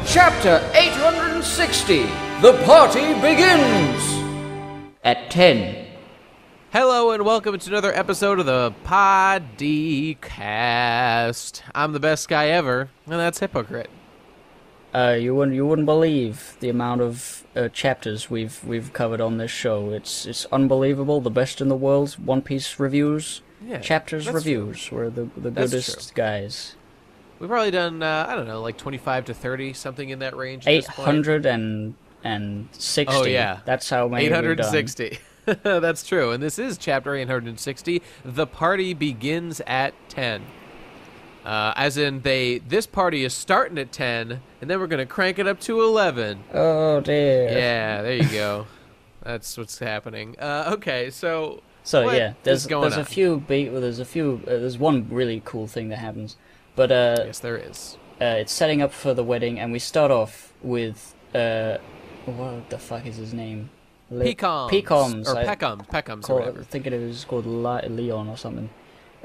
Chapter 860. The party begins at 10. Hello and welcome to another episode of the Podcast. I'm the best guy ever, and that's Hypocrite. You wouldn't believe the amount of chapters we've covered on this show. It's unbelievable. The best in the world. One Piece reviews, chapters reviews. True. We're the goodest guys. We've probably done I don't know, like 25 to 30, something in that range. 860. Oh yeah, that's how many 860. That's true, and this is chapter 860. The party begins at 10. As in, this party is starting at 10, and then we're going to crank it up to 11. Oh, dear. Yeah, there you go. That's what's happening. Okay, so yeah, there's one really cool thing that happens. But yes, there is. It's setting up for the wedding, and we start off with, what the fuck is his name? Pecoms. Or Pecoms, or whatever. I think it was called Leon or something.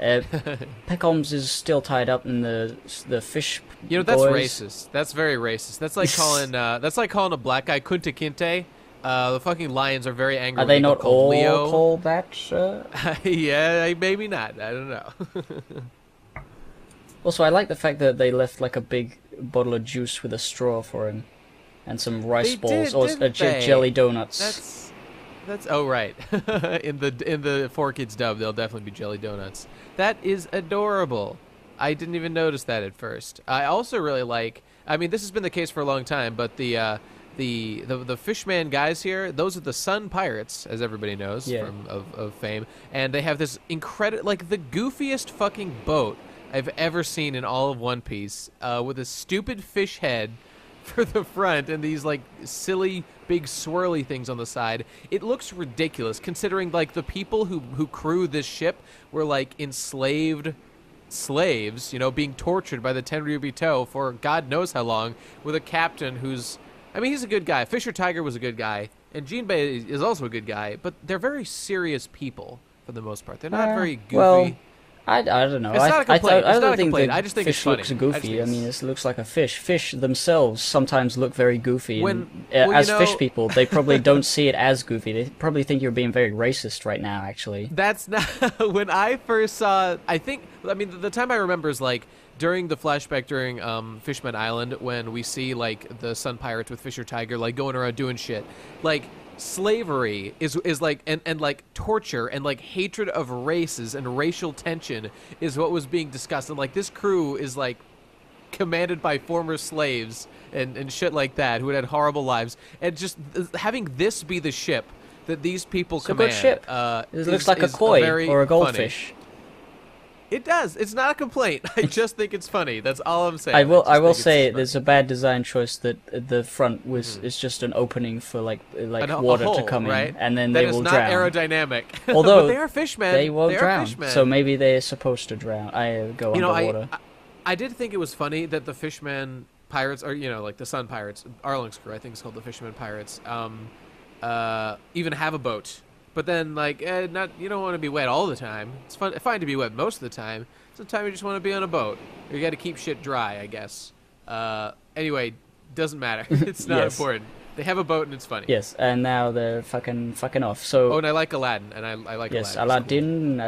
Pecoms is still tied up in the fish. You know, that's boys. racist. That's very racist. That's like calling a black guy Kunta Kinte. The fucking lions are very angry. Are they not all Leo. called that? Yeah, maybe not. I don't know. Also, I like the fact that they left like a big bottle of juice with a straw for him, and some rice balls or jelly donuts. That's right. in the 4Kids dub, there'll definitely be jelly donuts. That is adorable. I didn't even notice that at first. I also really like. I mean, this has been the case for a long time, but the Fishman guys here, those are the Sun Pirates, as everybody knows of fame, and they have this incredible, like the goofiest fucking boat I've ever seen in all of One Piece, with a stupid fish head for the front and these like silly big swirly things on the side. It looks ridiculous considering like the people who crew this ship were like enslaved slaves, you know, being tortured by the Tenryubito for God knows how long, with a captain who's, I mean, he's a good guy. Fisher Tiger was a good guy, and Jinbei is also a good guy, but they're very serious people for the most part. They're not very goofy. Well, I don't know. It's not a complaint. I don't think I just think fish it's funny. looks goofy. I mean, it looks like a fish. Fish themselves sometimes look very goofy. Fish people, they probably don't see it as goofy. They probably think you're being very racist right now, actually. That's not... When I first saw... the time I remember is, like, during the flashback during Fishman Island, when we see, like, the Sun Pirates with Fisher Tiger, like, going around doing shit. Like... Slavery is like and like torture and like hatred of races and racial tension is what was being discussed, and like this crew is like commanded by former slaves and shit like that who had horrible lives, and just having this be the ship that these people command. It's a good ship. It looks like a koi or a goldfish. Funny. It does. It's not a complaint. I just think it's funny. That's all I'm saying. I will say there's a bad design choice that the front is just an opening for like water to come in, and then they will drown. That is not arorodynamic. Although but they are fishmen. They will drown. So maybe they're supposed to drown. Go underwater. I did think it was funny that the Fishman Pirates, or like the Sun Pirates, Arlong's crew, I think it's called the Fisherman Pirates, even have a boat. But then, like, you don't want to be wet all the time. It's fine to be wet most of the time. Sometimes you just want to be on a boat. Or you got to keep shit dry, I guess. Anyway, doesn't matter. It's not important. They have a boat and it's funny. Yes, and now they're fucking off. So. Oh, and I like Aladdin, and I like Aladdin. Yes, Aladdin,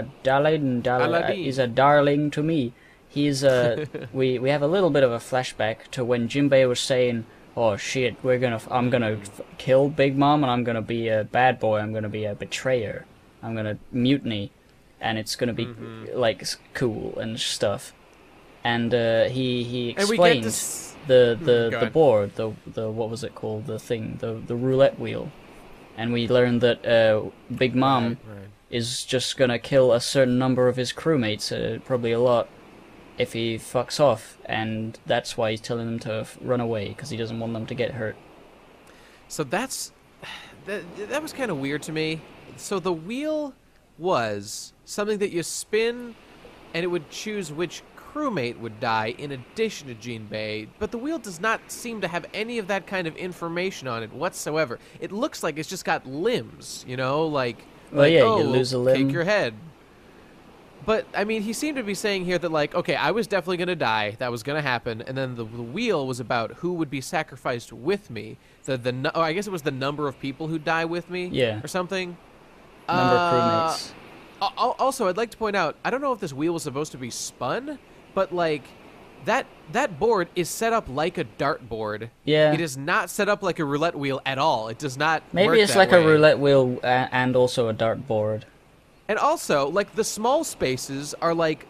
Aladdin is a darling to me. He's we have a little bit of a flashback to when Jinbei was saying, "Oh shit, I'm gonna kill Big Mom, and I'm gonna be a bad boy. I'm gonna be a betrayer. I'm gonna mutiny, and it's gonna be like cool and stuff." And he explains the board, the what was it called, the thing, the roulette wheel, and we learned that Big Mom is just gonna kill a certain number of his crewmates, probably a lot, if he fucks off, and that's why he's telling them to run away, because he doesn't want them to get hurt. So that was kind of weird to me. So the wheel was something that you spin, and it would choose which crewmate would die in addition to Jinbei, but the wheel does not seem to have any of that kind of information on it whatsoever. It looks like it's just got limbs, like... Well, you lose a limb. Take your head. But, I mean, he seemed to be saying here that, like, okay, I was definitely going to die. That was going to happen. And then the wheel was about who would be sacrificed with me. I guess it was the number of people who die with me. Yeah. Or something. Number of crewmates. Also, I'd like to point out, I don't know if this wheel was supposed to be spun, but, like, that board is set up like a dartboard. Yeah. It is not set up like a roulette wheel at all. It does not Maybe work it's that like way. a roulette wheel and also a dartboard. And also, like, the small spaces are, like,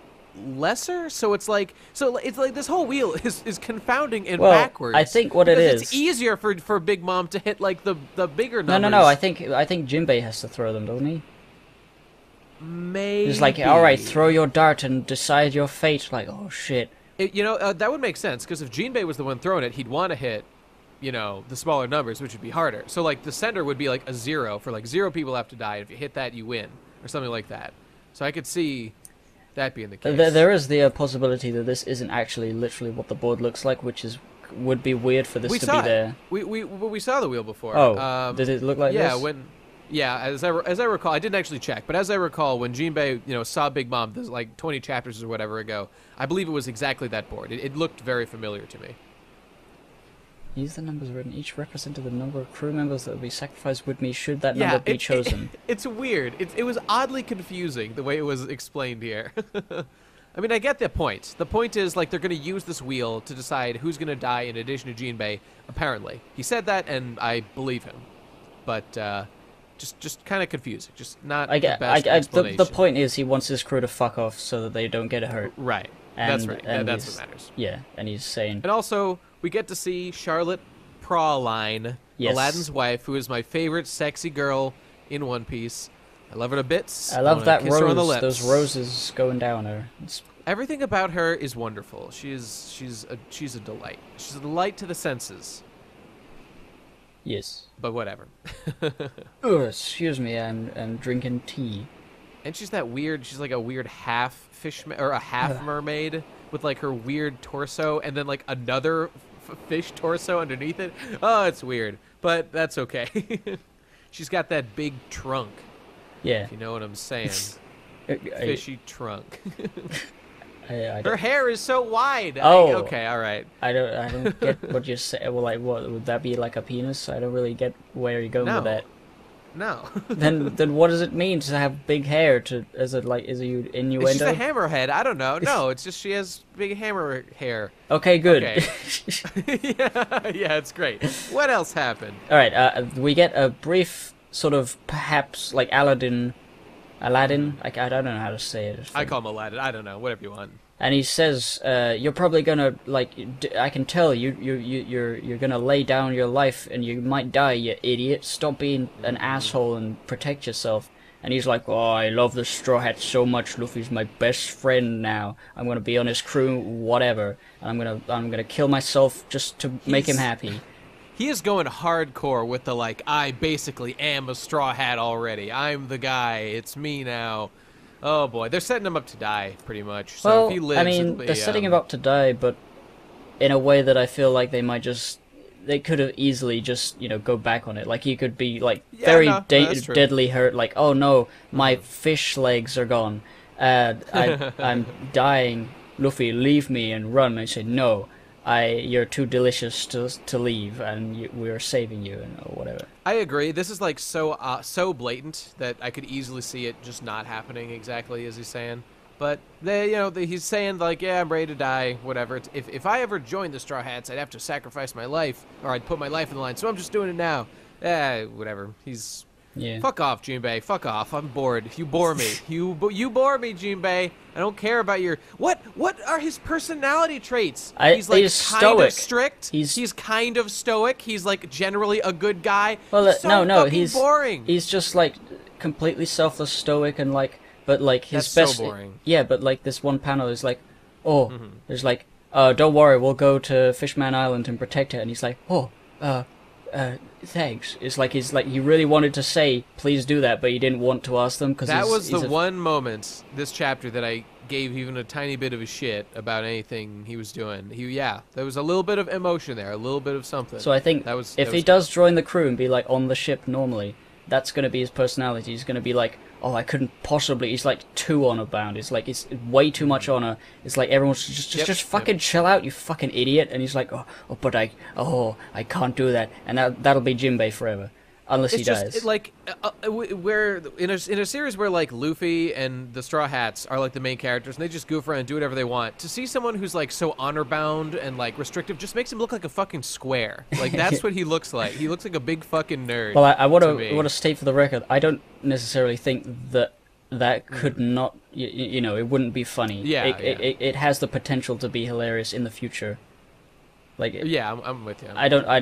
lesser, so it's like this whole wheel is confounding and backwards. I think what it is, it's easier for Big Mom to hit, like, the bigger numbers. No, I think Jinbei has to throw them, doesn't he? Maybe. He's like, all right, throw your dart and decide your fate. Like, oh shit. That would make sense, because if Jinbei was the one throwing it, he'd want to hit, the smaller numbers, which would be harder. So, like, the center would be like a 0 for, like, 0 people have to die. If you hit that, you win, or something like that. So I could see that being the case. There is the possibility that this isn't actually literally what the board looks like, which would be weird for this to be there. We saw the wheel before. Oh, did it look like this? Yeah, as I recall, I didn't actually check, but as I recall, when Jinbei, saw Big Mom, there's like 20 chapters or whatever ago, I believe it was exactly that board. It looked very familiar to me. Use the numbers written. Each represented the number of crew members that will be sacrificed with me should that number be chosen. It's weird. It was oddly confusing the way it was explained here. I mean, I get the point. The point is, like, they're going to use this wheel to decide who's going to die in addition to Jinbei, apparently. He said that, and I believe him. But, just kind of confusing. Just not the best explanation. The point is he wants his crew to fuck off so that they don't get hurt. Right. And, that's right. That's what matters. Yeah, and he's saying... And also, we get to see Charlotte Praline, yes. Aladdin's wife, who is my favorite sexy girl in One Piece. I love her to bits. I love that kiss her on the rose, lips. those roses going down her. Everything about her is wonderful. She's a delight. She's a delight to the senses. Yes. But whatever. Excuse me, I'm drinking tea. And she's like a weird half fish, or a half mermaid with like her weird torso and then like another fish torso underneath it. Oh, it's weird, but that's okay. She's got that big trunk. Yeah. If you know what I'm saying. Fishy trunk. Her hair is so wide. Oh. Okay, all right. I don't get what you say. Well, like, what would that be, like a penis? I don't really get where you're going with that. No. then what does it mean to have big hair? Is it innuendo? It's just a hammerhead. I don't know. No, it's just she has big hammer hair. Okay, good. Okay. yeah, it's great. What else happened? All right, we get a brief sort of perhaps like Aladdin. Like, I don't know how to say it. I call him Aladdin. I don't know. Whatever you want. And he says, "You're probably gonna I can tell you're gonna lay down your life and you might die, you idiot. Stop being an asshole and protect yourself." And he's like, "Oh, I love the Straw Hat so much. Luffy's my best friend now. I'm gonna be on his crew, whatever. And I'm gonna kill myself just to make him happy." He is going hardcore with the, like, I basically am a Straw Hat already. I'm the guy. It's me now. Oh, boy. They're setting him up to die, pretty much. So well, if he lives, I mean, they're setting him up to die, but in a way that I feel like they could have easily just, go back on it. Like, he could be, like, deadly hurt. Like, oh, no, my fish legs are gone. I'm dying. Luffy, leave me and run. And I say, no. You're too delicious to leave, and we are saving you, or whatever. I agree. This is like so blatant that I could easily see it just not happening exactly as he's saying. But he's saying like, yeah, I'm ready to die, whatever. If I ever joined the Straw Hats, I'd have to sacrifice my life, or I'd put my life in the line. So I'm just doing it now. Whatever. Yeah. Fuck off, Jinbei. Fuck off. I'm bored. You bore me. You bore me, Jinbei. I don't care about your... What are his personality traits? He's like kind of strict. He's kind of stoic. He's like generally a good guy. Well, no, he's boring. He's just like completely selfless, stoic, and like, but like his That's so boring. Yeah, but like this one panel is like, there's like, don't worry, we'll go to Fishman Island and protect her, and he's like, thanks. It's like he really wanted to say, please do that, but he didn't want to ask them because that was the one moment this chapter that I gave even a tiny bit of a shit about anything he was doing. There was a little bit of emotion there, a little bit of something. So I think if he does join the crew and be like on the ship normally, that's going to be his personality. He's going to be like, oh, I couldn't possibly. It's like too honor bound. It's like it's way too much honor. It's like everyone's just fucking chill out, you fucking idiot. And he's like, but I can't do that. And that'll be Jinbei forever. Unless he dies. Where in a series where like Luffy and the Straw Hats are like the main characters and they just goof around and do whatever they want, to see someone who's like so honor bound and like restrictive just makes him look like a fucking square. Like that's what he looks like. He looks like a big fucking nerd. Well, I want to state for the record, I don't necessarily think that could not, you know, it wouldn't be funny. Yeah, it has the potential to be hilarious in the future. Like, yeah, I'm with you.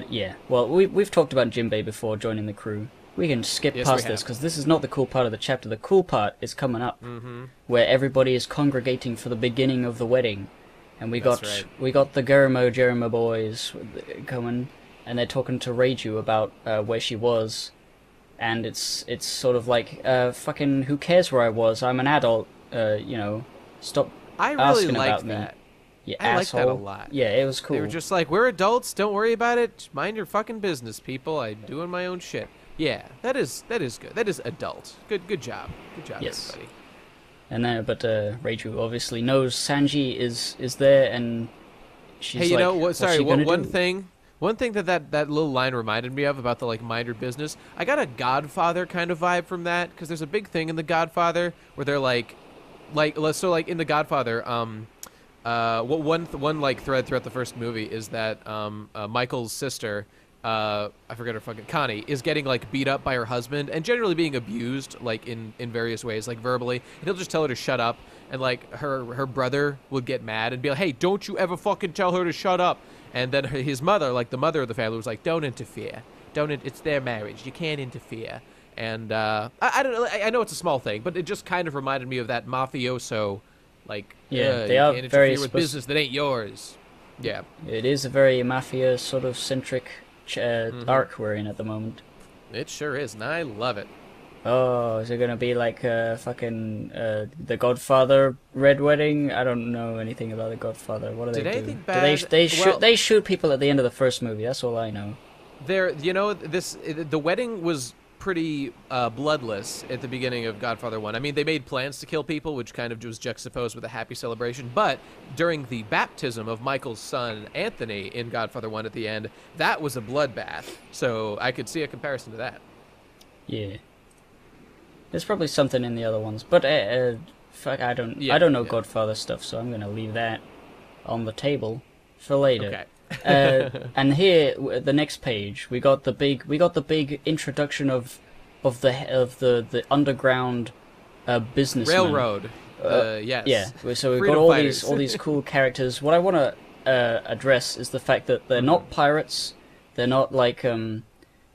Yeah. Well, we've talked about Jinbei before joining the crew. We can skip past this because this is not the cool part of the chapter. The cool part is coming up, where everybody is congregating for the beginning of the wedding, and we got the Jeremo boys coming, and they're talking to Reiju about where she was, and it's sort of like fucking who cares where I was? I'm an adult. You know, stop asking about me. Yeah, I like that a lot. Yeah, it was cool. They were just like, we're adults, don't worry about it. Mind your fucking business, people. I'm doing my own shit. Yeah, that is good. That is adult. Good job. Good job, everybody. And then, but Reiju obviously knows Sanji is there, and she's hey, you like, know what? Sorry, one thing that little line reminded me of about the like mind your business. I got a Godfather kind of vibe from that because there's a big thing in the Godfather where they're like in the Godfather, one like thread throughout the first movie is that Michael's sister, I forget her fucking Connie, is getting like beat up by her husband and generally being abused like in various ways, like verbally. And he'll just tell her to shut up, and like her brother would get mad and be like, "Hey, don't you ever fucking tell her to shut up." And then his mother, like the mother of the family, was like, "Don't interfere. It's their marriage. You can't interfere." And I don't know. I know it's a small thing, but it just kind of reminded me of that mafioso. Like, they you are can't very interfere with business that ain't yours. Yeah. It is a very mafia sort of centric arc we're in at the moment. It sure is, and I love it. Oh, is it gonna be like fucking the Godfather Red Wedding? I don't know anything about the Godfather. What do they do? They shoot people at the end of the first movie. That's all I know. The wedding was pretty bloodless at the beginning of Godfather 1. I mean, they made plans to kill people, which kind of was juxtaposed with a happy celebration, but during the baptism of Michael's son, Anthony, in Godfather 1 at the end, that was a bloodbath, so I could see a comparison to that. Yeah. There's probably something in the other ones, but fuck, I don't know Godfather stuff, so I'm gonna leave that on the table for later. Okay. And here, the next page, we got the big introduction of the underground businessman. Railroad. Yes. Yeah. So we've Freedom got fighters. all these cool characters. What I want to address is the fact that they're not pirates. They're not like they're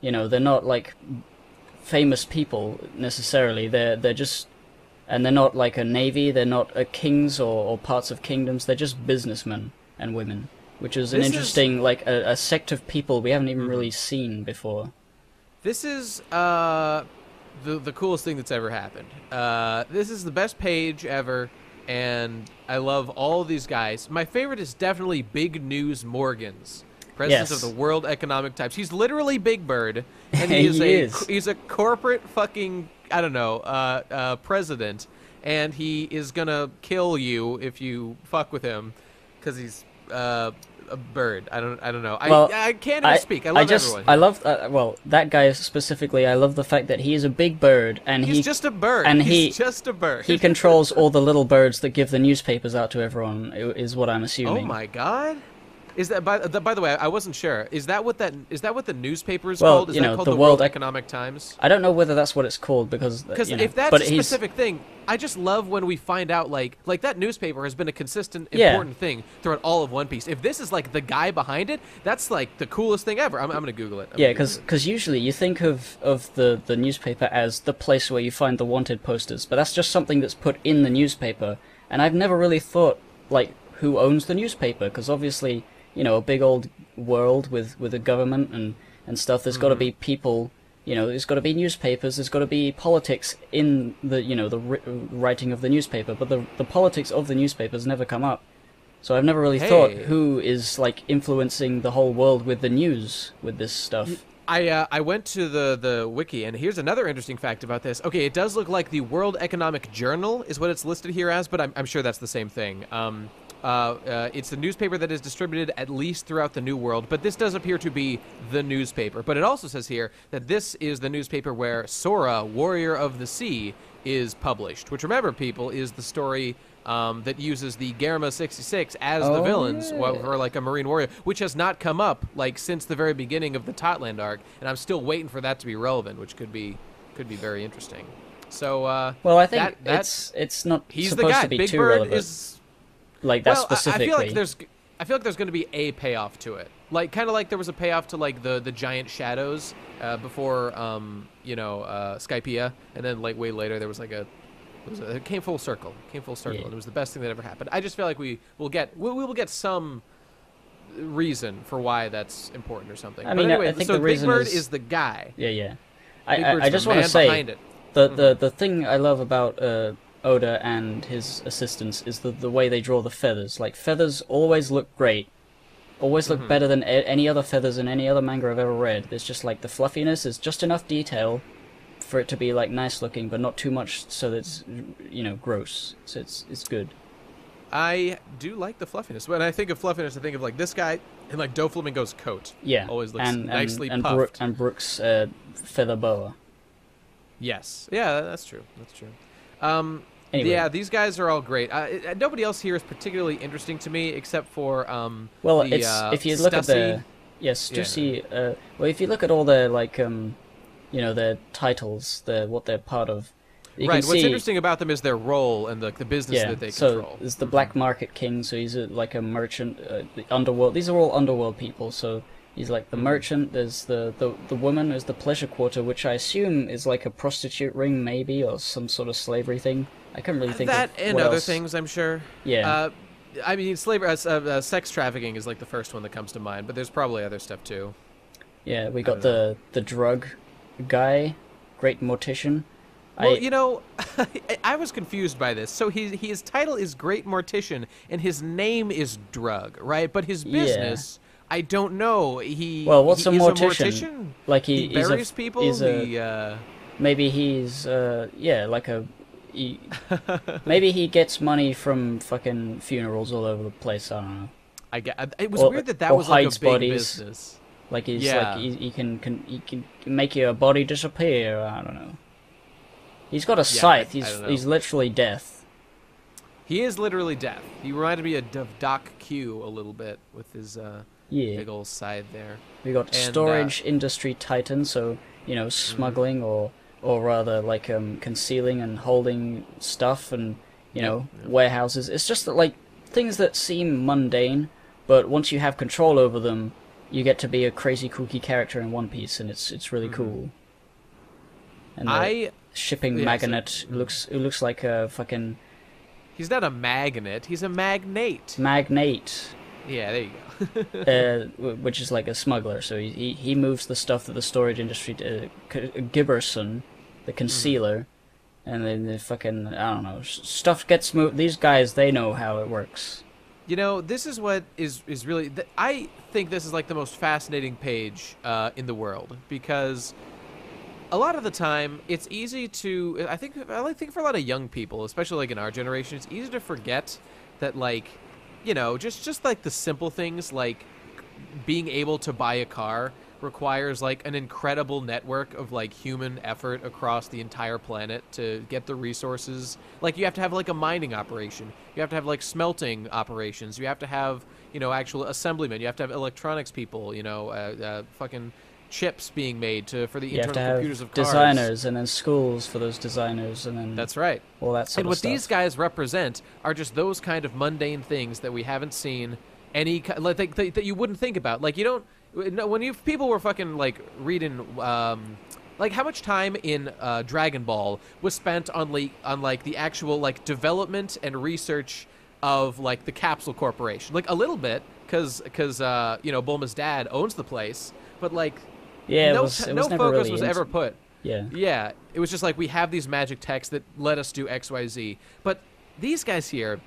not like famous people necessarily. They're just, and they're not like a navy. They're not kings or parts of kingdoms. They're just businessmen and women. Which is an interesting, like, a sect of people we haven't even really seen before. This is the coolest thing that's ever happened. This is the best page ever, and I love all of these guys. My favorite is definitely Big News Morgans, president of the World Economic Times. He's literally Big Bird, and he's a corporate fucking, I don't know, president, and he is gonna kill you if you fuck with him, because he's a bird. I don't know. Well, I can't even speak. I love everyone. I love that guy specifically. I love the fact that he is a big bird, and he's just a bird. And he's just a bird. He controls all the little birds that give the newspapers out to everyone. Is what I'm assuming. Oh my god. Is that by the way? I wasn't sure. Is that what the newspaper is called? Is that called the World Economic Times? I don't know whether that's what it's called because if that's a specific thing, I just love when we find out like that newspaper has been a consistent important thing throughout all of One Piece. If this is like the guy behind it, that's like the coolest thing ever. I'm gonna Google it. Because usually you think of the newspaper as the place where you find the wanted posters, but that's just something that's put in the newspaper. And I've never really thought like who owns the newspaper, because obviously, a big old world with a government and stuff. There's got to be people. There's got to be newspapers. There's got to be politics in the the writing of the newspaper. But the politics of the newspapers never come up. So I've never really thought who is like influencing the whole world with the news with this stuff. I went to the wiki, and here's another interesting fact about this. Okay, it does look like the World Economic Journal is what it's listed here as, but I'm sure that's the same thing. It's the newspaper that is distributed at least throughout the New World, but this does appear to be the newspaper. But it also says here that this is the newspaper where Sora, Warrior of the Sea, is published, which, remember, people, is the story that uses the Garma 66 as the villains for like a Marine Warrior, which has not come up like since the very beginning of the Totland arc, and I'm still waiting for that to be relevant, which could be very interesting. So well, I think it's not he's supposed the guy. to be Big too Bird relevant. Is like that well, specifically. I feel like there's going to be a payoff to it, like kind of like there was a payoff to like the giant shadows before Skypiea, and then like way later there was like it came full circle. And it was the best thing that ever happened. I just feel like we will get some reason for why that's important or something. I mean, but anyway, I think so the reason Big Bird is the guy. Yeah. I just want to say it. the thing I love about Oda and his assistants is the way they draw the feathers. Like, feathers always look great. Always look better than any other feathers in any other manga I've ever read. There's just like the fluffiness is just enough detail for it to be like nice looking, but not too much so that it's gross. So it's good. I do like the fluffiness. When I think of fluffiness, I think of like this guy and like Doflamingo's coat. Yeah, always looks nicely and puffed. And Brooks' feather boa. Yes, yeah, that's true. Anyway. Yeah, these guys are all great. Nobody else here is particularly interesting to me, except for if you look at the Stussy. Well, if you look at all their like their titles, what they're part of. Right. What's interesting about them is their role and the business that they control. So there's the Black Market King. So he's like a merchant. The underworld. These are all underworld people. So he's like the merchant. There's the woman. There's the pleasure quarter, which I assume is like a prostitute ring, maybe, or some sort of slavery thing. I couldn't really think that of and what other else. things. I'm sure. Yeah. I mean, slavery, sex trafficking is like the first one that comes to mind, but there's probably other stuff too. Yeah, we got the drug guy, Great Mortician. Well, I was confused by this. So his title is Great Mortician, and his name is Drug, right? But his business, I don't know. What's a mortician? Like he buries people. Maybe he's maybe he gets money from fucking funerals all over the place. I don't know. It was weird that was like a big bodies. business. Like he can make your body disappear. I don't know. He's got a scythe. He's literally death. He is literally death. He reminded me of Doc Q a little bit with his big old scythe there. We got storage industry titan, so smuggling or rather like concealing and holding stuff and warehouses. It's just that, like, things that seem mundane, but once you have control over them, you get to be a crazy kooky character in One Piece, and it's really cool. And the shipping magnate looks like a fucking. He's not a magnet. He's a magnate. Magnate. Yeah, there you go. Which is like a smuggler. So he moves the stuff that the storage industry. Gibberson, the concealer, and then the fucking, I don't know, stuff gets moved. These guys, they know how it works. This is what is really. I think this is like the most fascinating page in the world, because a lot of the time it's easy to. I think for a lot of young people, especially like in our generation, it's easy to forget that, like, just like the simple things like being able to buy a car requires like an incredible network of like human effort across the entire planet to get the resources. Like, you have to have like a mining operation, you have to have like smelting operations, you have to have actual assemblymen, you have to have electronics people, fucking chips being made for the internal computers of cars. Designers, and then schools for those designers, and then that's right. All that sort and of what stuff. These guys represent are just those kind of mundane things that we haven't seen that you wouldn't think about. Like, you don't. When people were fucking like reading, like, how much time in Dragon Ball was spent on like the actual like development and research of like the Capsule Corporation? Like, a little bit, because Bulma's dad owns the place, but like, no focus was ever put. Yeah, it was just like, we have these magic texts that let us do X, Y, Z. But these guys here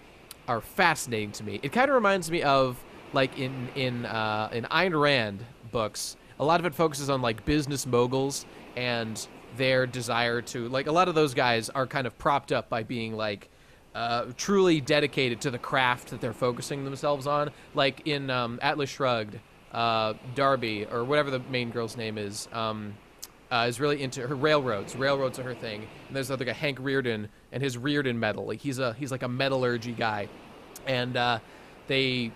are fascinating to me. It kind of reminds me of, like, in Ayn Rand books, a lot of it focuses on like business moguls and their desire to, like, a lot of those guys are kind of propped up by being like truly dedicated to the craft that they're focusing themselves on. Like in Atlas Shrugged, Darby, or whatever the main girl's name is really into her railroads. Railroads are her thing. And there's other guy, Hank Reardon, and his Reardon metal. Like he's like a metallurgy guy, and they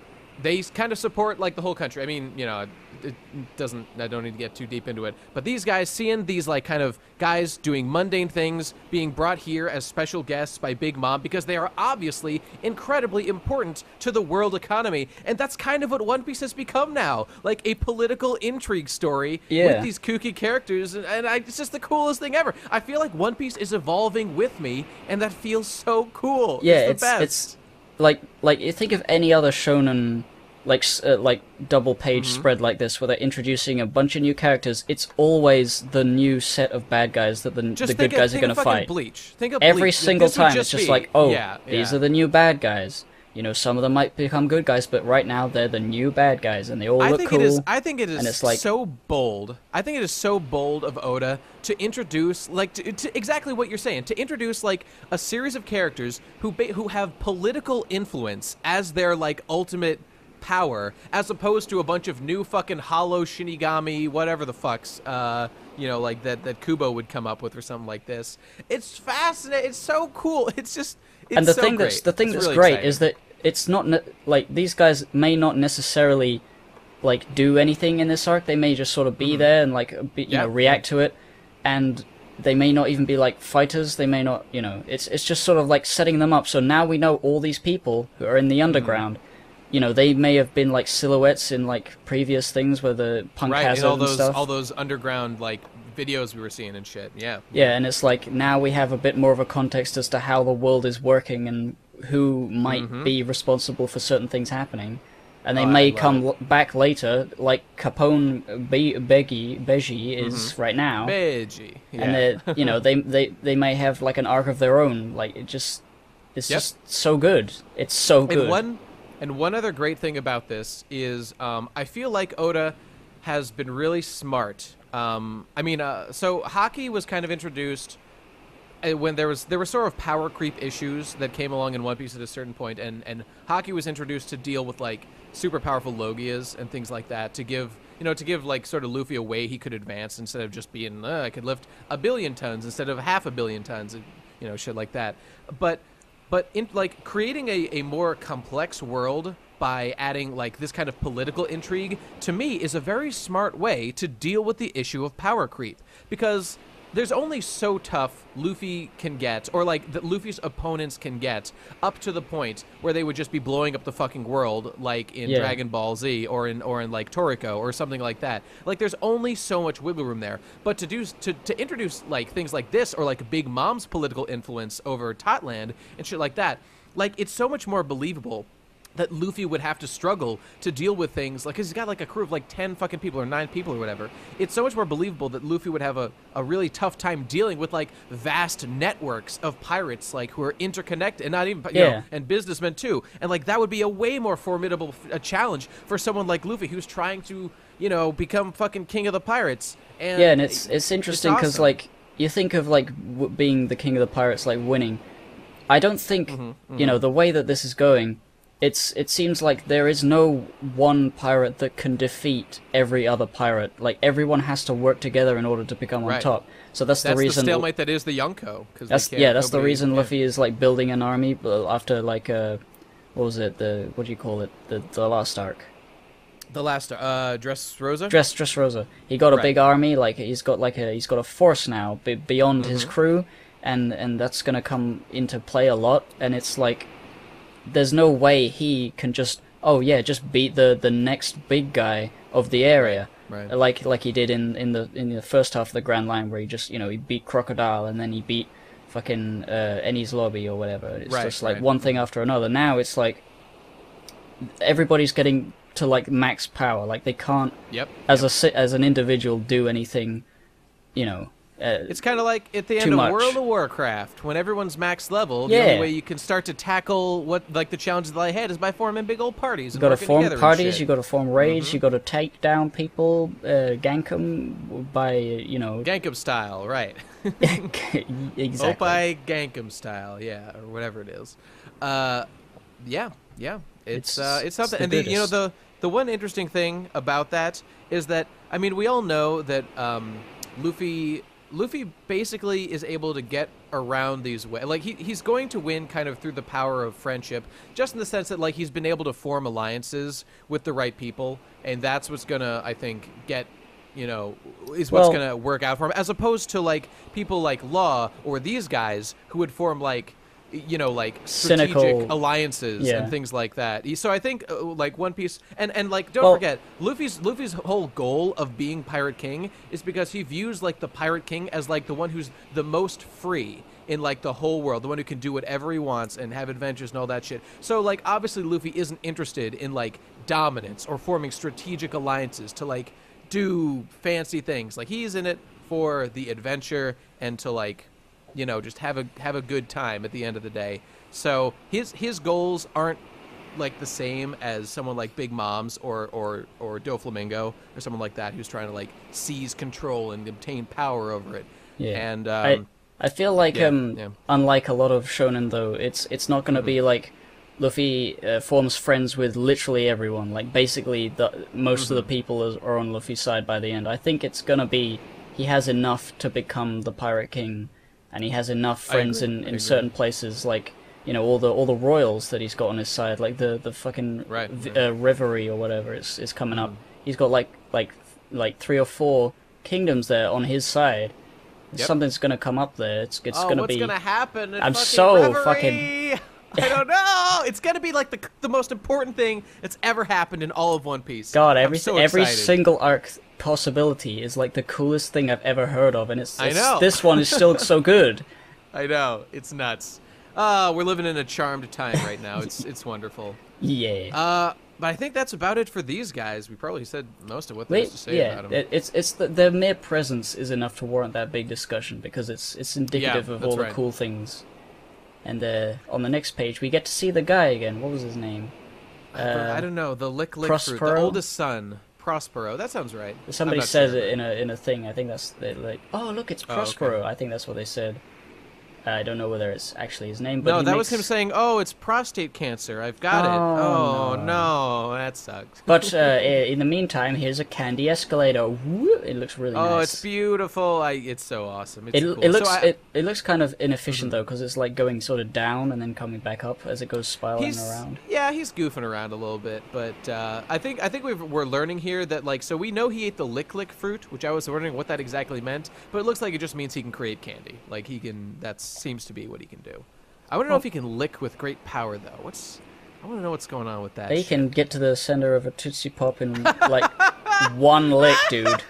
kind of support like the whole country. I mean, you know, I don't need to get too deep into it, but these guys, seeing these like kind of guys doing mundane things, being brought here as special guests by Big Mom because they are obviously incredibly important to the world economy, and that's kind of what One Piece has become now, like a political intrigue story with these kooky characters, and it's just the coolest thing ever. I feel like One Piece is evolving with me, and that feels so cool. Yeah, it's the best. It's like you think of any other shonen like double-page spread like this where they're introducing a bunch of new characters. It's always the new set of bad guys that the good guys are going to fight. Bleach. Think of every Bleach. Single time. It's just like, these are the new bad guys. You know, some of them might become good guys, but right now they're the new bad guys, and they all look cool. I think it is and it's like, so bold. I think it is so bold of Oda to introduce, like, to exactly what you're saying, to introduce, like, a series of characters who have political influence as their, like, ultimate power, as opposed to a bunch of new fucking hollow Shinigami, whatever the fucks, you know, like that Kubo would come up with or something like this. It's fascinating. It's so cool. It's just, it's and the so thing great. that's really great exciting. Is that it's not like these guys may not necessarily like do anything in this arc. They may just sort of be there and like you know, react to it, and they may not even be like fighters. They may not, you know, it's just sort of like setting them up. So now we know all these people who are in the underground. You know, they may have been like silhouettes in like previous things where the Punk Hazard and stuff. All those underground like videos we were seeing and shit. Yeah. Yeah, and it's like now we have a bit more of a context as to how the world is working and who might be responsible for certain things happening. And they may come back later, like Capone Beji is right now. Beji. Yeah. And you know, they may have like an arc of their own. Like it's just so good. It's so good. And one other great thing about this is I feel like Oda has been really smart. So Haki was kind of introduced when there were sort of power creep issues that came along in One Piece at a certain point, and Haki was introduced to deal with like super powerful Logias and things like that to give like sort of Luffy a way he could advance instead of just being I could lift 1 billion tons instead of 500 million tons, you know, shit like that. But in like creating a more complex world by adding like this kind of political intrigue, to me, is a very smart way to deal with the issue of power creep, because there's only so tough Luffy can get, or like that Luffy's opponents can get, up to the point where they would just be blowing up the fucking world, like in Dragon Ball Z or in like Toriko or something like that. Like there's only so much wiggle room there. But to introduce like things like this, or like Big Mom's political influence over Totland and shit like that, like it's so much more believable that Luffy would have to struggle to deal with things, like, 'cause he's got like a crew of like 10 fucking people or 9 people or whatever. It's so much more believable that Luffy would have a really tough time dealing with like vast networks of pirates, like who are interconnected, and not even, you know, and businessmen too. And like that would be a way more formidable challenge for someone like Luffy, who's trying to, you know, become fucking king of the pirates. And it's interesting because like you think of like being the king of the pirates, like winning. I don't think you know, the way that this is going, it seems like there is no one pirate that can defeat every other pirate. Like everyone has to work together in order to become on top. So that's the reason. That's the stalemate that is the Yonko. That's the reason Luffy is like building an army after like what was it? What do you call it? The last arc. The last Dressrosa. Dressrosa. He got a big army. Like he's got a force now beyond his crew, and that's gonna come into play a lot. And it's like, there's no way he can just beat the next big guy of the area, right. like he did in the first half of the Grand Line, where he just, you know, he beat Crocodile and then he beat fucking Enies Lobby or whatever. It's just like one thing after another. Now it's like everybody's getting to like max power. Like they can't as an individual do anything, you know, It's kind of like at the end too of much. World of Warcraft, when everyone's max level, Yeah. the only way you can start to tackle what like the challenges that lie ahead is by forming big old parties. You And got to working form together and parties. shit. You got to form raids. You got to take down people, gank them by Gankum style, right? exactly. Opie Gankum style, yeah, or whatever it is. Yeah. It's something. it's the And the one interesting thing about that is that I mean we all know that Luffy basically is able to get around these like he's going to win kind of through the power of friendship, just in the sense that like he's been able to form alliances with the right people, and that's what's gonna I think get is what's gonna work out for him, as opposed to like people like Law or these guys who would form like like strategic cynical alliances and things like that. So I think like One Piece and like don't forget Luffy's whole goal of being Pirate King is because he views like the Pirate King as like the one who's the most free in like the whole world, the one who can do whatever he wants and have adventures and all that shit. So like obviously Luffy isn't interested in like dominance or forming strategic alliances to like do fancy things. Like he's in it for the adventure and to like just have a good time at the end of the day. So his goals aren't like the same as someone like Big Mom's or Doflamingo or someone like that who's trying to like seize control and obtain power over it. Yeah. And I feel like unlike a lot of shonen though, it's not going to be like Luffy forms friends with literally everyone. Like basically most of the people are on Luffy's side by the end. I think it's going to be he has enough to become the Pirate King. And he has enough friends in certain places, like all the royals that he's got on his side, like the fucking Reverie or whatever is coming up. He's got like 3 or 4 kingdoms there on his side. Something's gonna come up there. It's gonna what's be. What's gonna happen? I'm so Reverie? fucking. I don't know. It's gonna be like the most important thing that's ever happened in all of One Piece. God, every excited. single arc possibility is like the coolest thing I've ever heard of, and I know. This one is still so good. I know, it's nuts. We're living in a charmed time right now. It's wonderful. Yeah. But I think that's about it for these guys. We probably said most of what there is to say about them. It's their mere presence is enough to warrant that big discussion because it's indicative of all the cool things. And on the next page, we get to see the guy again. What was his name? I don't know. The lick fruit. The oldest son. Prospero. That sounds right. Somebody says it in a thing. I think that's like, oh look, it's Prospero. Okay. I think that's what they said. I don't know whether it's actually his name, but no, that was him saying, "Oh, it's prostate cancer. I've got it." Oh no, that sucks. But in the meantime, here's a candy escalator. Woo! It looks really nice. Oh, it's beautiful. It's so awesome. It's cool. It looks kind of inefficient though, because it's like going sort of down and then coming back up as it goes spiraling around. Yeah, he's goofing around a little bit, but I think we're learning here that like so we know he ate the lick fruit, which I was wondering what that exactly meant, but it looks like it just means he can create candy. Like he can. Seems to be what he can do. I want to know if he can lick with great power, though. I want to know what's going on with that. He can get to the center of a Tootsie Pop in like one lick, dude.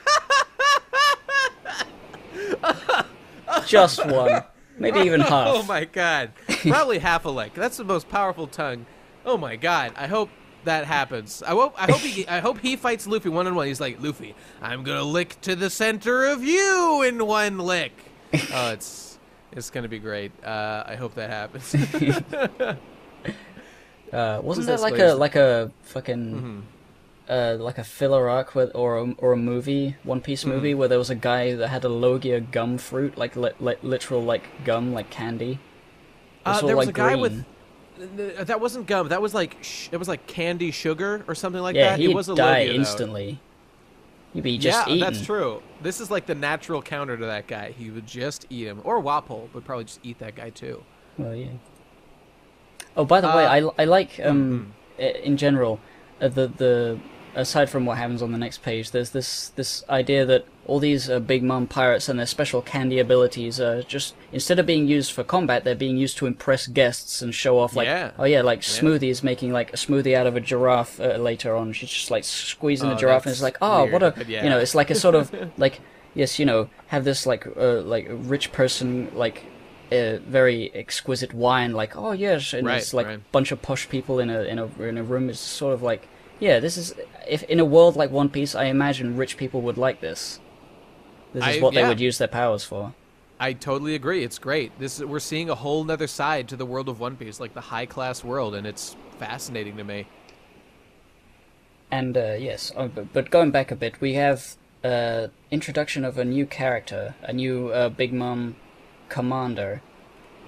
Just one, maybe even half. Oh my god, probably half a lick. That's the most powerful tongue. Oh my god. I hope that happens. I hope he fights Luffy one-on-one. He's like, Luffy, I'm gonna lick to the center of you in one lick. Oh, it's gonna be great. I hope that happens. Wasn't that like a fucking like a filler arc or a movie, One Piece movie, where there was a guy that had a Logia gum fruit, like literal like gum, like candy? There was a guy with. That wasn't gum. That was like it was like candy sugar or something like that. Yeah, it was a die Logia, instantly. He'd be just eaten. That's true. This is like the natural counter to that guy. He would just eat him. Or Wapol would probably just eat that guy too. Well, yeah. Oh, by the way, I like in general the aside from what happens on the next page, there's this idea that all these Big Mom pirates and their special candy abilities are just, instead of being used for combat, they're being used to impress guests and show off, like, Smoothie is making like a smoothie out of a giraffe later on. She's just like squeezing the giraffe, and it's like, oh, weird. What a, it's like a sort of like, yes, have this like rich person like very exquisite wine, like, oh yes, and it's like a bunch of posh people in a room. It's sort of like, yeah, this is, if in a world like One Piece, I imagine rich people would like this. This is what they would use their powers for. I totally agree. It's great. We're seeing a whole nother side to the world of One Piece, like the high-class world, and it's fascinating to me. And, yes, but going back a bit, we have introduction of a new character, a new Big Mom commander,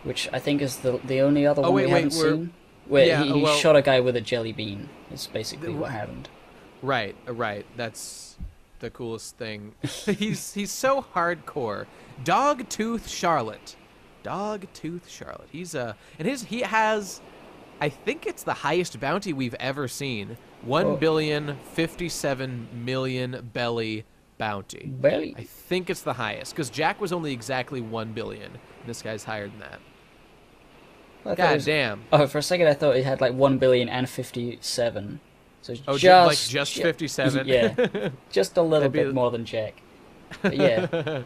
which I think is the only other one we haven't seen. Where he shot a guy with a jelly bean, is basically what happened. Right. That's the coolest thing. he's so hardcore. Dogtooth Charlotte. He has, I think it's the highest bounty we've ever seen. 1,057,000,000 belly bounty. Belly? I think it's the highest, because Jack was only exactly 1 billion, and this guy's higher than that. God damn. Oh, for a second I thought it had like 1,057,000,000. So just 57? Yeah, just a little bit more than Jack. But yeah,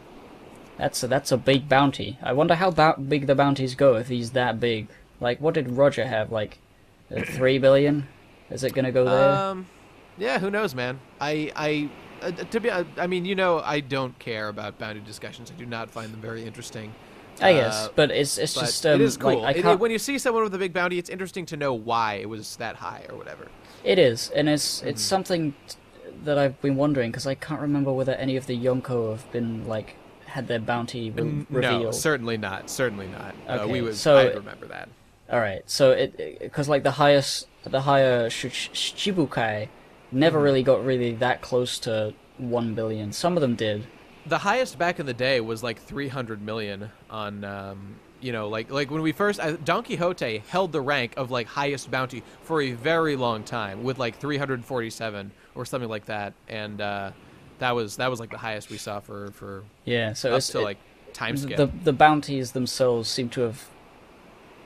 that's a big bounty. I wonder how big the bounties go if he's that big. Like, what did Roger have? Like, 3 billion? Is it gonna go there? Yeah, who knows, man. I mean, you know, I don't care about bounty discussions. I do not find them very interesting. I guess, but it's just it is cool. Like, when you see someone with a big bounty, it's interesting to know why it was that high or whatever. It is, and it's something that I've been wondering, because I can't remember whether any of the Yonko have been like had their bounty revealed. No, certainly not. Okay, I remember that. All right, so because like the higher Shichibukai never really got that close to 1 billion. Some of them did. The highest back in the day was like 300 million on, you know, like when we first, Don Quixote held the rank of like highest bounty for a very long time with like 347 or something like that, and that was like the highest we saw for so up to like time skip. The bounties themselves seem to have.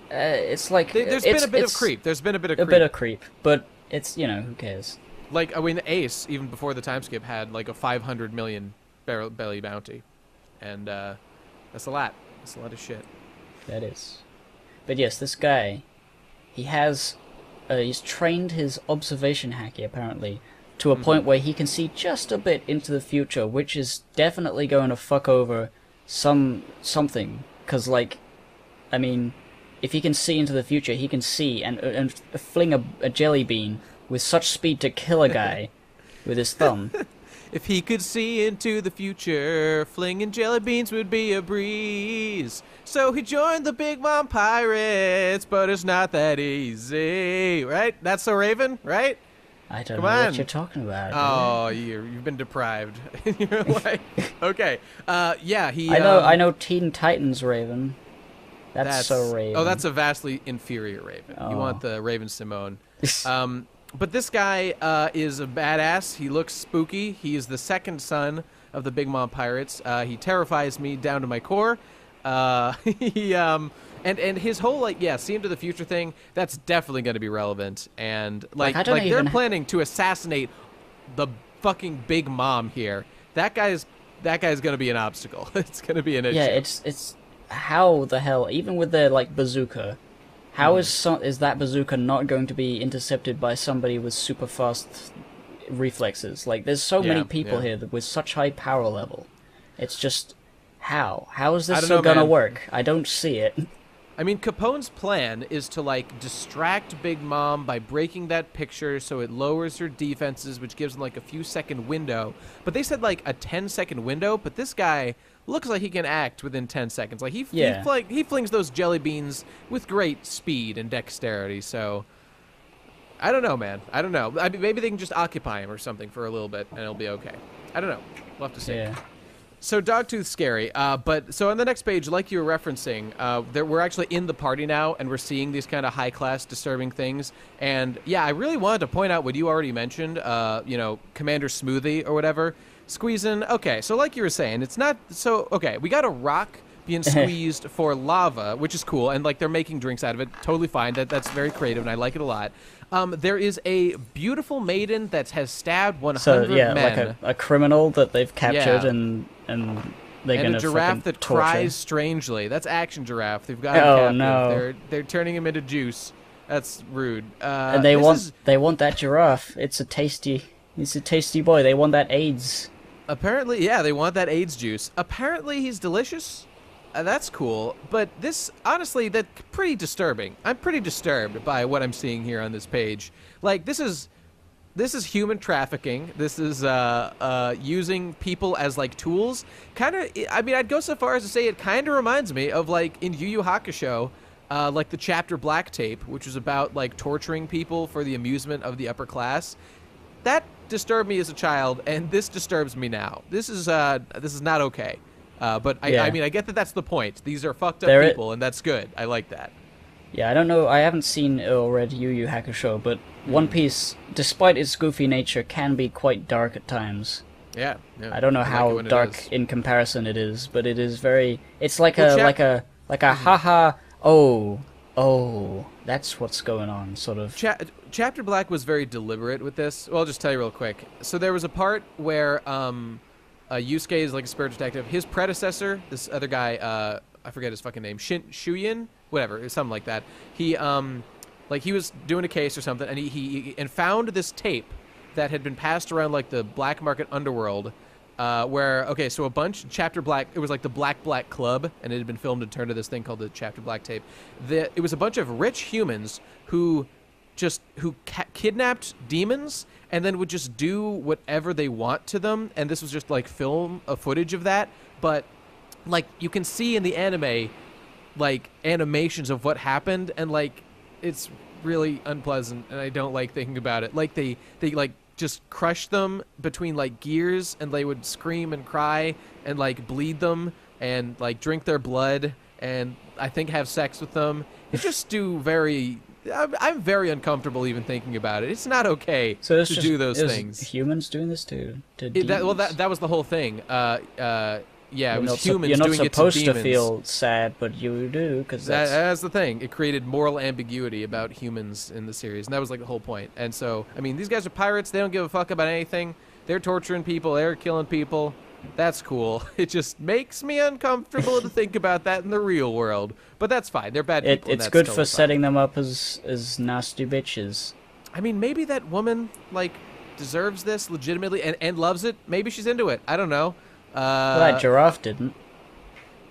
It's like there's been a bit of creep. There's been a bit of creep, but it's, you know, who cares? Like, I mean, Ace, even before the time skip, had like a 500 million belly bounty, and that's a lot. That's a lot of shit. That is. But yes, this guy, he's trained his observation haki apparently to a point where he can see just a bit into the future, which is definitely going to fuck over something. Because, like, I mean, if he can see into the future, he can see and fling a jelly bean with such speed to kill a guy with his thumb. If he could see into the future, flinging jelly beans would be a breeze. So he joined the Big Mom Pirates, but it's not that easy, right? That's so Raven, right? I don't know what you're talking about. Oh, you've been deprived in your life. Okay, yeah, he. I know Teen Titans Raven. That's so Raven. Oh, that's a vastly inferior Raven. You want the Raven Simone. But this guy is a badass. He looks spooky. He is the second son of the Big Mom Pirates. He terrifies me down to my core. And his whole, like, see into the future thing, that's definitely going to be relevant. And like they're planning to assassinate the fucking Big Mom here. That guy's going to be an obstacle. It's going to be an issue. Yeah, it's how the hell, even with their like bazooka, how is that bazooka not going to be intercepted by somebody with super fast reflexes? Like, there's so many people here with such high power level. It's just, how is this gonna work? I don't see it. I mean, Capone's plan is to, like, distract Big Mom by breaking that picture so it lowers her defenses, which gives them, like, a few-second window. But they said, like, a 10-second window, but this guy looks like he can act within 10 seconds. Like, he flings those jelly beans with great speed and dexterity, so I don't know, man. I don't know. I mean, maybe they can just occupy him or something for a little bit, and it'll be okay. I don't know. We'll have to see. Yeah. So Dogtooth's scary, but so on the next page, like you were referencing, we're actually in the party now, and we're seeing these kind of high-class disturbing things. And yeah, I really wanted to point out what you already mentioned, you know, Commander Smoothie or whatever. Squeezing. Okay, so like you were saying, it's not so. Okay, we got a rock being squeezed for lava, which is cool, and like they're making drinks out of it. Totally fine. That's very creative, and I like it a lot. There is a beautiful maiden that has stabbed 100 men. Like a criminal that they've captured, and they're gonna a giraffe that torture. cries strangely. That's Action Giraffe. They've got him captive. No. They're turning him into juice. That's rude. And they want that giraffe. It's a tasty boy. They want that AIDS. Apparently, yeah, they want that AIDS juice. Apparently, he's delicious. That's cool. But this, honestly, that's pretty disturbing. I'm pretty disturbed by what I'm seeing here on this page. Like, this is human trafficking. This is using people as, like, tools. Kind of, I mean, I'd go so far as to say it kind of reminds me of, like, in Yu Yu Hakusho, like the chapter Black Tape, which was about, like, torturing people for the amusement of the upper class. That disturbed me as a child, and this disturbs me now. This is not okay. But I mean, I get that that's the point. These are fucked up people, and that's good. I like that. Yeah, I don't know. I haven't seen or read Yu Yu Hakusho, but One Piece, despite its goofy nature, can be quite dark at times. Yeah. I don't know how dark in comparison it is, but it is very. It's like a haha. Oh, that's what's going on, sort of. Chapter Black was very deliberate with this. Well, I'll just tell you real quick. So there was a part where Yusuke is like a spirit detective. His predecessor, this other guy, I forget his fucking name, Shuyin, whatever, something like that. He like he was doing a case or something, and he found this tape that had been passed around like the black market underworld. Where, okay, so a bunch, Chapter Black, it was like the Black Club, and it had been filmed and turned to this thing called the Chapter Black tape. It was a bunch of rich humans who kidnapped demons and then would just do whatever they want to them, and this was just like footage of that, but like you can see in the anime, like animations of what happened, and like it's really unpleasant, and I don't like thinking about it. Like they like just crush them between like gears, and they would scream and cry and like bleed them and like drink their blood and I think have sex with them. It just do very. I'm very uncomfortable even thinking about it. It's not okay to do those things. Humans doing this to that was the whole thing. Yeah, it was humans You're not doing it to supposed demons. to feel sad, but you do, because that's the thing. It created moral ambiguity about humans in the series, and that was like the whole point. And so, I mean, these guys are pirates. They don't give a fuck about anything. They're torturing people. They're killing people. That's cool. It just makes me uncomfortable to think about that in the real world. But that's fine. They're bad people. It's good for setting them up as nasty bitches. I mean, maybe that woman, like, deserves this legitimately and loves it. Maybe she's into it. I don't know. Well, that giraffe didn't.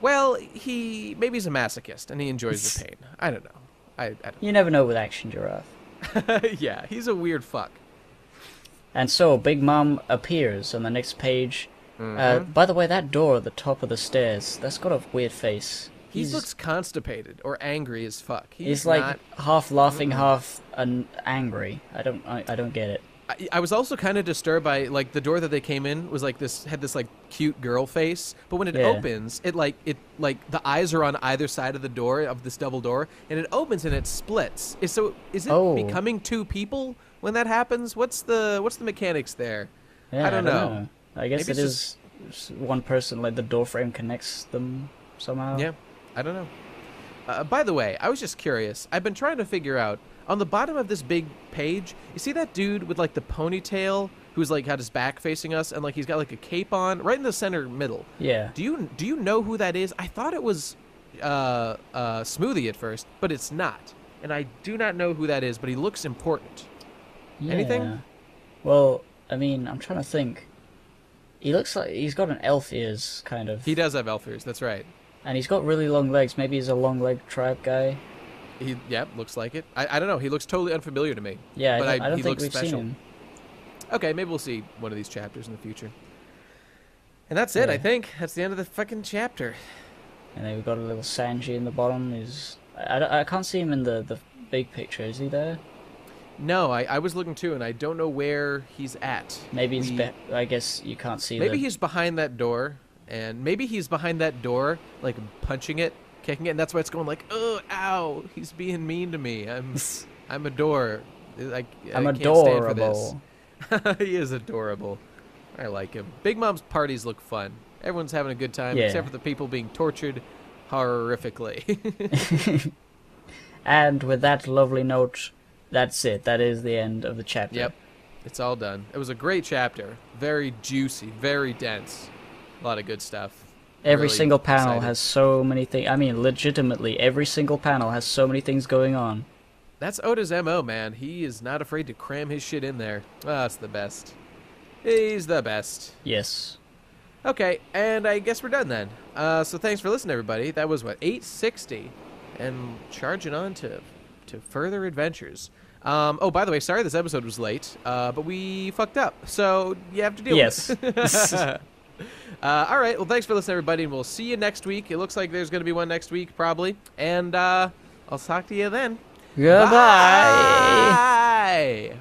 Well, maybe he's a masochist and he enjoys the pain. I don't know. I don't You never know with Action Giraffe. Yeah, he's a weird fuck. And so Big Mom appears on the next page. By the way, that door at the top of the stairs, that's got a weird face. He looks constipated or angry as fuck. He's like half laughing, half angry. I don't get it. I was also kind of disturbed by like the door that they came in was like had this like cute girl face, but when it opens, it like the eyes are on either side of the door of this double door, and it opens and it splits. Is it becoming two people when that happens? What's the mechanics there? Yeah, I don't know. I guess maybe it is one person, like the door frame connects them somehow. Yeah, I don't know. By the way, I was just curious. I've been trying to figure out. On the bottom of this big page, you see that dude with like the ponytail who's like had his back facing us and like he's got like a cape on right in the center middle. Yeah. Do you know who that is? I thought it was Smoothie at first, but it's not. And I do not know who that is, but he looks important. Yeah. Anything? Well, I mean, I'm trying to think. He looks like he's got an elf ears, kind of. He does have elf ears, that's right. And he's got really long legs. Maybe he's a long leg tribe guy. Looks like it. I don't know. He looks totally unfamiliar to me. Yeah, but I don't he think looks we've special. seen him. Okay, maybe we'll see one of these chapters in the future. And that's it, I think. That's the end of the fucking chapter. And then we've got a little Sanji in the bottom. I can't see him in the big picture. Is he there? No, I was looking too, and I don't know where he's at. Maybe I guess you can't see. Maybe he's behind that door, and maybe he's behind that door, like punching it, kicking it, and that's why it's going like, oh, ow, he's being mean to me. I'm a door. I'm adorable. Stand for this. He is adorable. I like him. Big Mom's parties look fun. Everyone's having a good time, except for the people being tortured horrifically. And with that lovely note, that's it. That is the end of the chapter. Yep. It's all done. It was a great chapter. Very juicy, very dense. A lot of good stuff. Every single panel has so many things. I mean, legitimately, every single panel has so many things going on. That's Oda's MO, man. He is not afraid to cram his shit in there. Ah, it's the best. He's the best. Yes. Okay, and I guess we're done then. So thanks for listening, everybody. That was, what, 860? And charging on to further adventures. Oh, by the way, sorry this episode was late, but we fucked up. So you have to deal with it. All right, well, thanks for listening, everybody, and we'll see you next week. It looks like there's going to be one next week, probably. And I'll talk to you then. Goodbye. Bye.